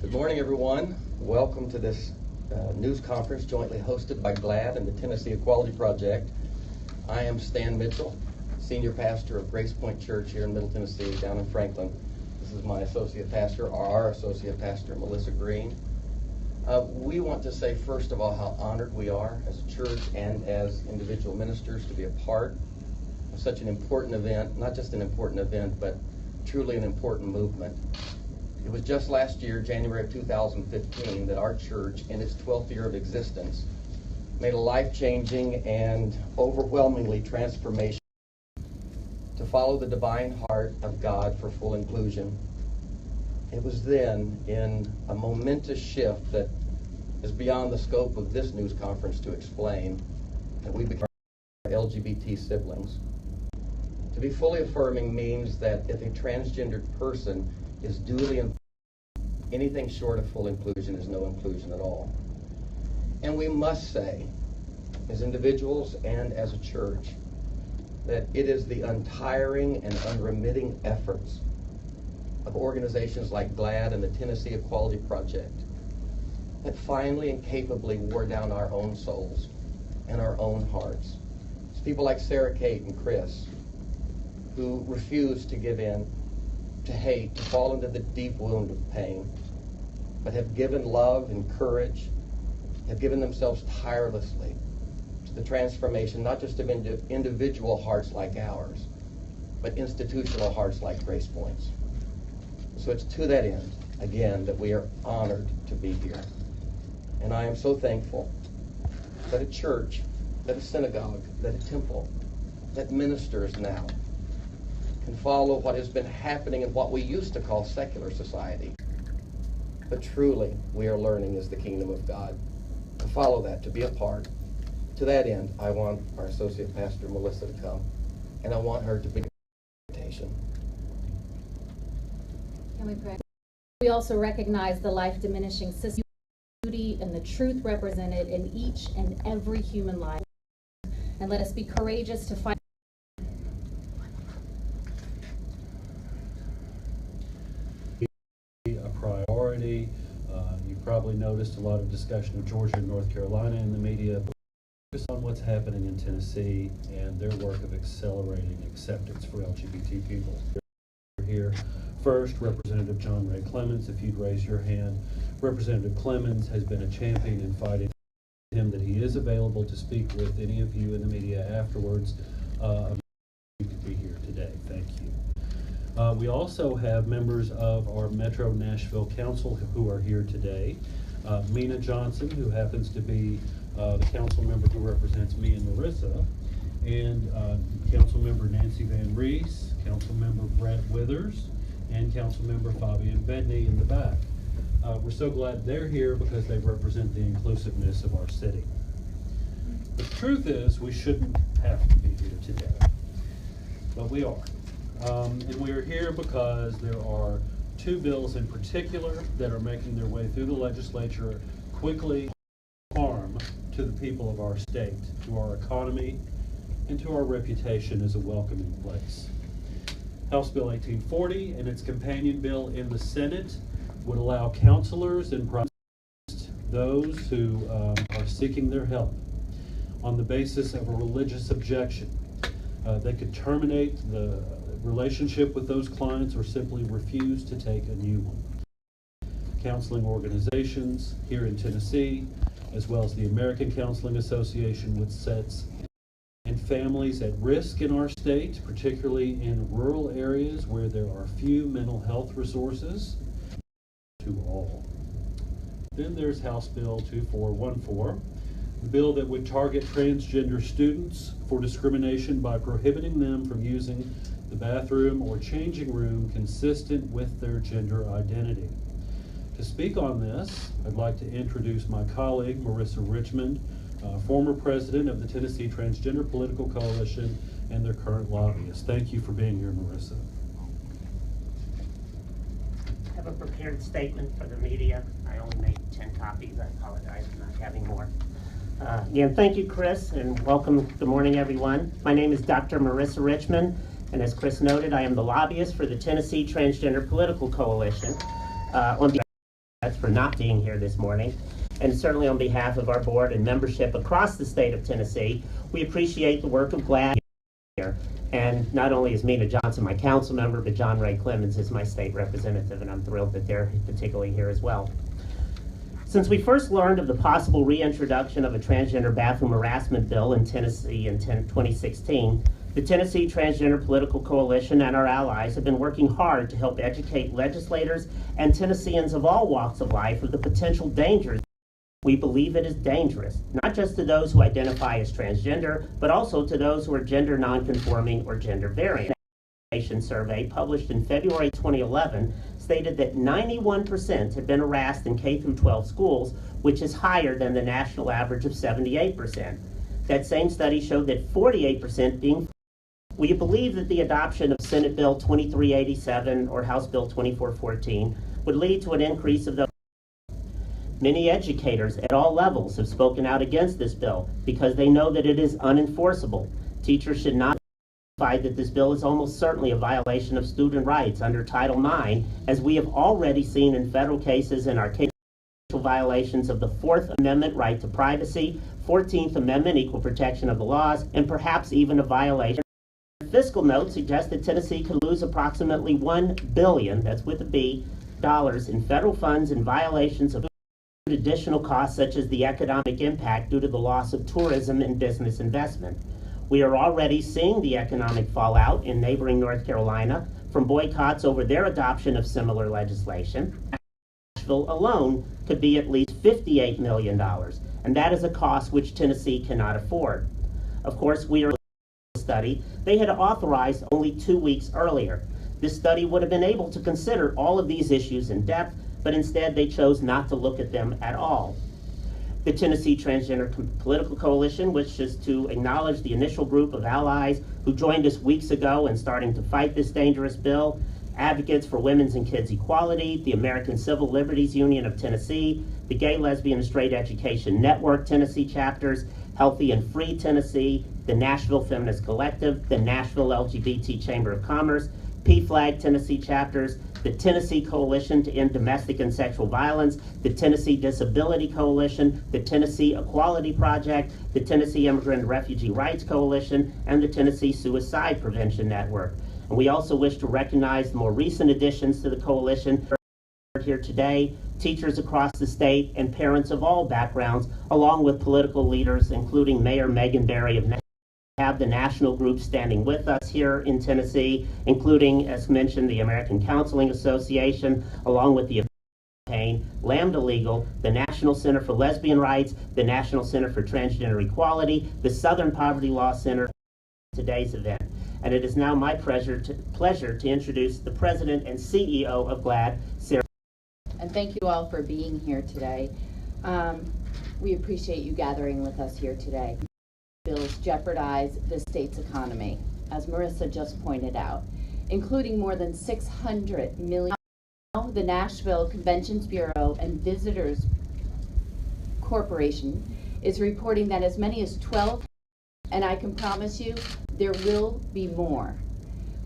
Good morning, everyone. Welcome to this news conference jointly hosted by GLAAD and the Tennessee Equality Project. I am Stan Mitchell, Senior Pastor of Grace Point Church here in Middle Tennessee, down in Franklin. This is my Associate Pastor, or our Associate Pastor, Melissa Green. We want to say, first of all, how honored we are as a church and as individual ministers to be a part of such an important event, not just an important event, but truly an important movement. It was just last year, January of 2015, that our church, in its 12th year of existence, made a life-changing and overwhelmingly transformation to follow the divine heart of God for full inclusion. It was then, in a momentous shift that is beyond the scope of this news conference to explain, that we became our LGBT siblings. To be fully affirming means that if a transgendered person is duly anything short of full inclusion is no inclusion at all. And we must say, as individuals and as a church, that it is the untiring and unremitting efforts of organizations like GLAAD and the Tennessee Equality Project that finally and capably wore down our own souls and our own hearts. It's people like Sarah, Kate, and Chris who refuse to give in to hate, to fall into the deep wound of pain, but have given love and courage, have given themselves tirelessly to the transformation, not just of individual hearts like ours, but institutional hearts like Grace Point's. So it's to that end, again, that we are honored to be here. And I am so thankful that a church, that a synagogue, that a temple, that ministers now can follow what has been happening in what we used to call secular society. But truly, we are learning as the kingdom of God to follow that, to be a part. To that end, I want our Associate Pastor, Melissa, to come, and I want her to be a invitation. Can we pray? We also recognize the life-diminishing system, beauty, and the truth represented in each and every human life. And let us be courageous to fight. A priority. You probably noticed a lot of discussion of Georgia and North Carolina in the media, but focus on what's happening in Tennessee and their work of accelerating acceptance for LGBT people. Here first, Representative John Ray Clemens, if you'd raise your hand. Representative Clemens has been a champion in fighting him that he is available to speak with any of you in the media afterwards. You could be here today. Thank you. We also have members of our Metro Nashville Council who are here today. Mina Johnson, who happens to be the council member who represents me and Marissa, and Council Member Nancy Van Rees, Council Member Brett Withers, and Council Member Fabian Bedney in the back. We're so glad they're here because they represent the inclusiveness of our city. The truth is, we shouldn't have to be here today, but we are. And we are here because there are two bills in particular that are making their way through the legislature quickly, harm to the people of our state, to our economy, and to our reputation as a welcoming place. House Bill 1840 and its companion bill in the Senate would allow counselors and those who are seeking their help on the basis of a religious objection. They could terminate the relationship with those clients or simply refuse to take a new one. Counseling organizations here in Tennessee, as well as the American Counseling Association, which sets and families at risk in our state, particularly in rural areas where there are few mental health resources, to all. Then there's House Bill 2414, the bill that would target transgender students for discrimination by prohibiting them from using the bathroom or changing room consistent with their gender identity. To speak on this, I'd like to introduce my colleague, Marissa Richmond, former president of the Tennessee Transgender Political Coalition and their current lobbyist. Thank you for being here, Marissa. I have a prepared statement for the media. I only made 10 copies. I apologize for not having more. Again, thank you, Chris, and welcome. Good morning, everyone. My name is Dr. Marissa Richmond, and as Chris noted, I am the lobbyist for the Tennessee Transgender Political Coalition. On for not being here this morning. And certainly on behalf of our board and membership across the state of Tennessee, we appreciate the work of GLAAD here. And not only is Mina Johnson my council member, but John Ray Clemens is my state representative, and I'm thrilled that they're particularly here as well. Since we first learned of the possible reintroduction of a transgender bathroom harassment bill in Tennessee in 2016, the Tennessee Transgender Political Coalition and our allies have been working hard to help educate legislators and Tennesseans of all walks of life of the potential dangers. We believe it is dangerous, not just to those who identify as transgender, but also to those who are gender nonconforming or gender variant. A survey published in February 2011 stated that 91% had been harassed in K-12 schools, which is higher than the national average of 78%. That same study showed that 48% being. We believe that the adoption of Senate Bill 2387 or House Bill 2414 would lead to an increase of the. Many educators at all levels have spoken out against this bill because they know that it is unenforceable. Teachers should not find that this bill is almost certainly a violation of student rights under Title IX, as we have already seen in federal cases in our case violations of the Fourth Amendment right to privacy, 14th Amendment equal protection of the laws, and perhaps even a violation. Fiscal note suggests that Tennessee could lose approximately $1 billion, that's with a B, dollars in federal funds in violations of additional costs such as the economic impact due to the loss of tourism and business investment. We are already seeing the economic fallout in neighboring North Carolina from boycotts over their adoption of similar legislation. Nashville alone could be at least $58 million, and that is a cost which Tennessee cannot afford. Of course, we are study they had authorized only 2 weeks earlier. This study would have been able to consider all of these issues in depth, but instead they chose not to look at them at all. The Tennessee Transgender Political Coalition wishes to acknowledge the initial group of allies who joined us weeks ago in starting to fight this dangerous bill: Advocates for Women's and Kids Equality, the American Civil Liberties Union of Tennessee, the Gay, Lesbian, and Straight Education Network Tennessee chapters, Healthy and Free Tennessee, the Nashville Feminist Collective, the Nashville LGBT Chamber of Commerce, PFLAG Tennessee chapters, the Tennessee Coalition to End Domestic and Sexual Violence, the Tennessee Disability Coalition, the Tennessee Equality Project, the Tennessee Immigrant and Refugee Rights Coalition, and the Tennessee Suicide Prevention Network. And we also wish to recognize the more recent additions to the coalition here today: teachers across the state and parents of all backgrounds, along with political leaders, including Mayor Megan Barry of Nashville. Have the national groups standing with us here in Tennessee, including, as mentioned, the American Counseling Association, along with the campaign, Lambda Legal, the National Center for Lesbian Rights, the National Center for Transgender Equality, the Southern Poverty Law Center for today's event. And it is now my pleasure to introduce the President and CEO of GLAAD, Sarah. And thank you all for being here today. We appreciate you gathering with us here today. Bills jeopardize the state's economy, as Marissa just pointed out, including more than $600 million. The Nashville Conventions Bureau and Visitors Corporation is reporting that as many as 12, and I can promise you there will be more.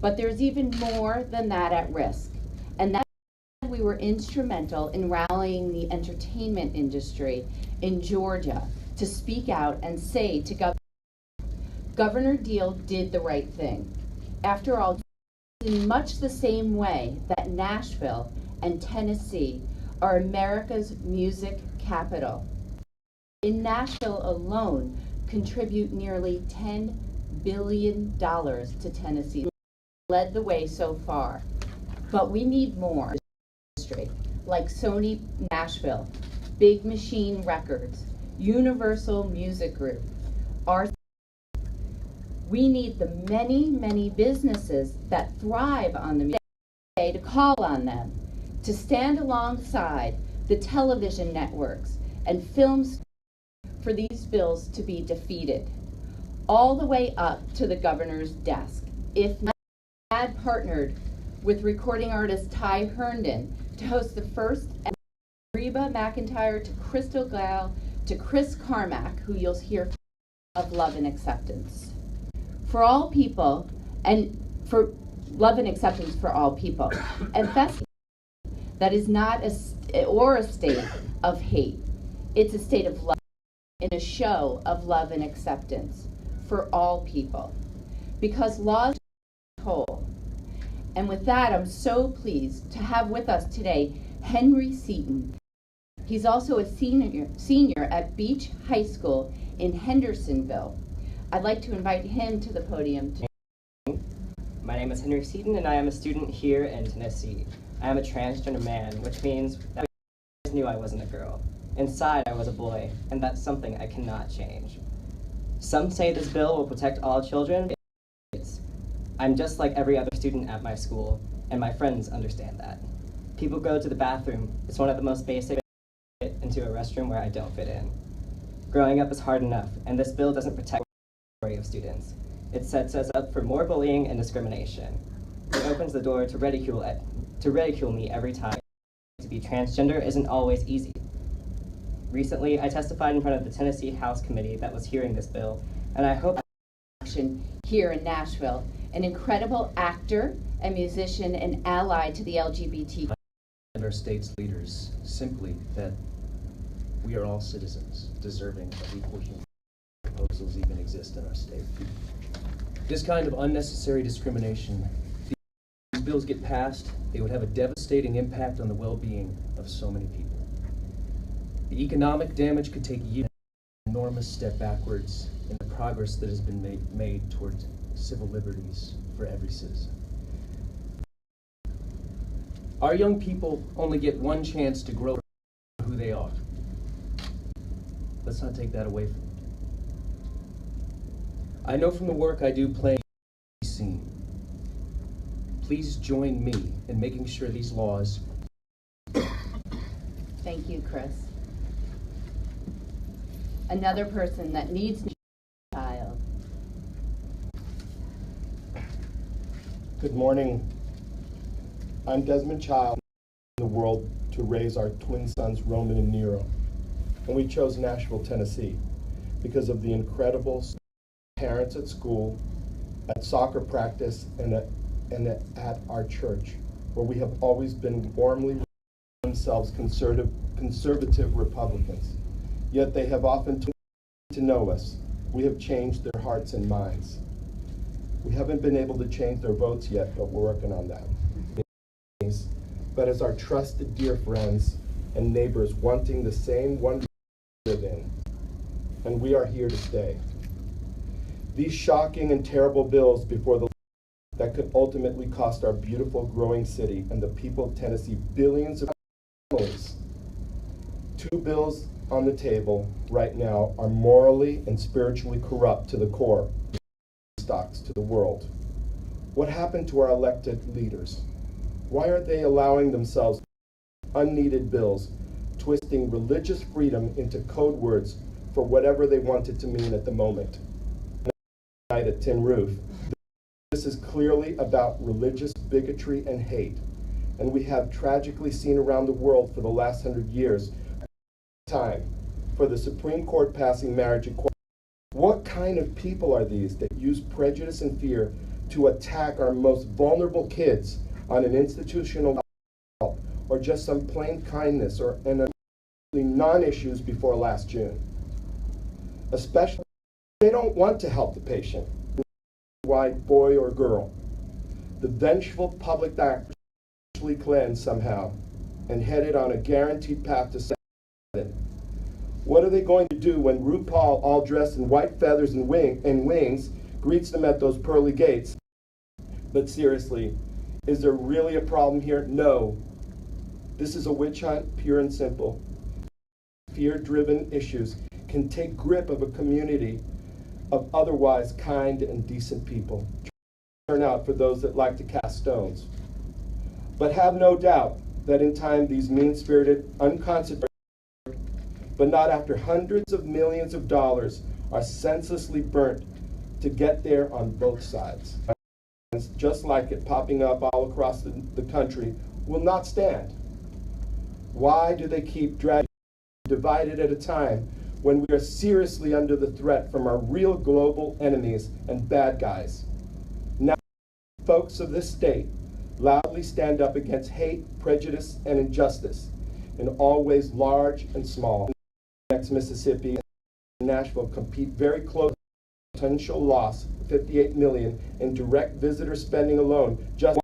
But there's even more than that at risk. And that we were instrumental in rallying the entertainment industry in Georgia to speak out and say to Governor Deal did the right thing. After all, in much the same way that Nashville and Tennessee are America's music capital. In Nashville alone, contribute nearly $10 billion to Tennessee. Led the way so far, but we need more. Like Sony Nashville, Big Machine Records, Universal Music Group. We need the many, many businesses that thrive on the music to call on them, to stand alongside the television networks and films for these bills to be defeated, all the way up to the governor's desk. If not, GLAAD partnered with recording artist Ty Herndon to host the first Reba McEntire to Crystal Gale to Chris Carmack, who you'll hear of Love and Acceptance. For all people, and for Love and Acceptance for all people. And That is not a state of hate. It's a state of love, and a show of love and acceptance for all people. Because laws are whole. And with that, I'm so pleased to have with us today Henry Seaton. He's also a senior at Beach High School in Hendersonville. I'd like to invite him to the podium. My name is Henry Seaton, and I am a student here in Tennessee. I am a transgender man, which means that I always knew I wasn't a girl. Inside, I was a boy, and that's something I cannot change. Some say this bill will protect all children. I'm just like every other student at my school, and my friends understand that. People go to the bathroom. It's one of the most basic ways to get into a restroom where I don't fit in. Growing up is hard enough, and this bill doesn't protect the majority of students. It sets us up for more bullying and discrimination. It opens the door to ridicule me every time. To be transgender isn't always easy. Recently, I testified in front of the Tennessee House Committee that was hearing this bill, and I hope here in Nashville, an incredible actor and musician and ally to the LGBT. And our state's leaders simply that we are all citizens deserving of equal human proposals even exist in our state. This kind of unnecessary discrimination, if these bills get passed, they would have a devastating impact on the well-being of so many people. The economic damage could take years, an enormous step backwards in the progress that has been made towards civil liberties for every citizen. Our young people only get one chance to grow who they are. Let's not take that away from them. I know from the work I do playing the scene. Please join me in making sure these laws. Thank you, Chris. Another person that needs a child. Good morning. I'm Desmond Child in the world to raise our twin sons, Roman and Nero. And we chose Nashville, Tennessee because of the incredible parents at school, at soccer practice, and at our church, where we have always been warmly themselves conservative Republicans. Yet they have often to know us. We have changed their hearts and minds. We haven't been able to change their votes yet, but we're working on that. But as our trusted dear friends and neighbors wanting the same wonder we live in, and we are here to stay. These shocking and terrible bills before the that could ultimately cost our beautiful growing city and the people of Tennessee billions of dollars. Two bills on the table right now are morally and spiritually corrupt to the core, stocks to the world. What happened to our elected leaders? Why are they allowing themselves unneeded bills, twisting religious freedom into code words for whatever they want it to mean at the moment? Night at Tin Roof. This is clearly about religious bigotry and hate, and we have tragically seen around the world for the last 100 years time for the Supreme Court passing marriage equality. What kind of people are these that use prejudice and fear to attack our most vulnerable kids on an institutional level, or just some plain kindness or non-issues before last June? Especially, they don't want to help the patient, white boy or girl. The vengeful public actor actually cleansed somehow and headed on a guaranteed path to sanity. What are they going to do when RuPaul, all dressed in white feathers and wings, greets them at those pearly gates? But seriously, is there really a problem here? No. This is a witch hunt, pure and simple. Fear-driven issues can take grip of a community of otherwise kind and decent people. Turn out for those that like to cast stones. But have no doubt that in time these mean-spirited, unconcentrated, but not after hundreds of millions of dollars are senselessly burnt to get there on both sides. Just like it popping up all across the country will not stand. Why do they keep dragging divided at a time when we are seriously under the threat from our real global enemies and bad guys? Now, folks of this state, loudly stand up against hate, prejudice, and injustice in all ways large and small. Next, Mississippi and Nashville compete very close. Potential loss, $58 million in direct visitor spending alone. Just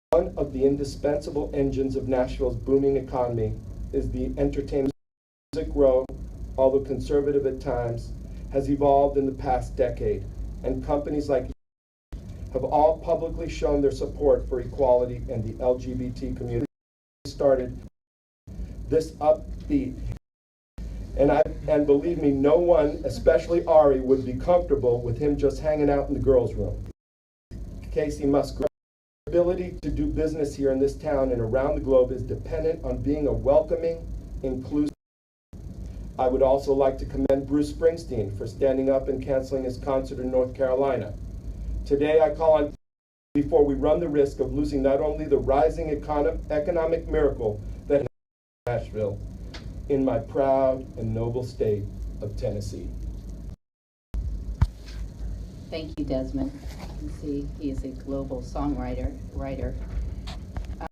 one of the indispensable engines of Nashville's booming economy is the entertainment. Music Row, although conservative at times, has evolved in the past decade, and companies like have all publicly shown their support for equality and the LGBT community. Started this upbeat, and believe me, no one, especially Ari, would be comfortable with him just hanging out in the girls' room. Casey Musgrave. Ability to do business here in this town and around the globe is dependent on being a welcoming, inclusive. I would also like to commend Bruce Springsteen for standing up and canceling his concert in North Carolina. Today I call on before we run the risk of losing not only the rising economic miracle that is Nashville, in my proud and noble state of Tennessee. Thank you, Desmond. You can see he is a global songwriter.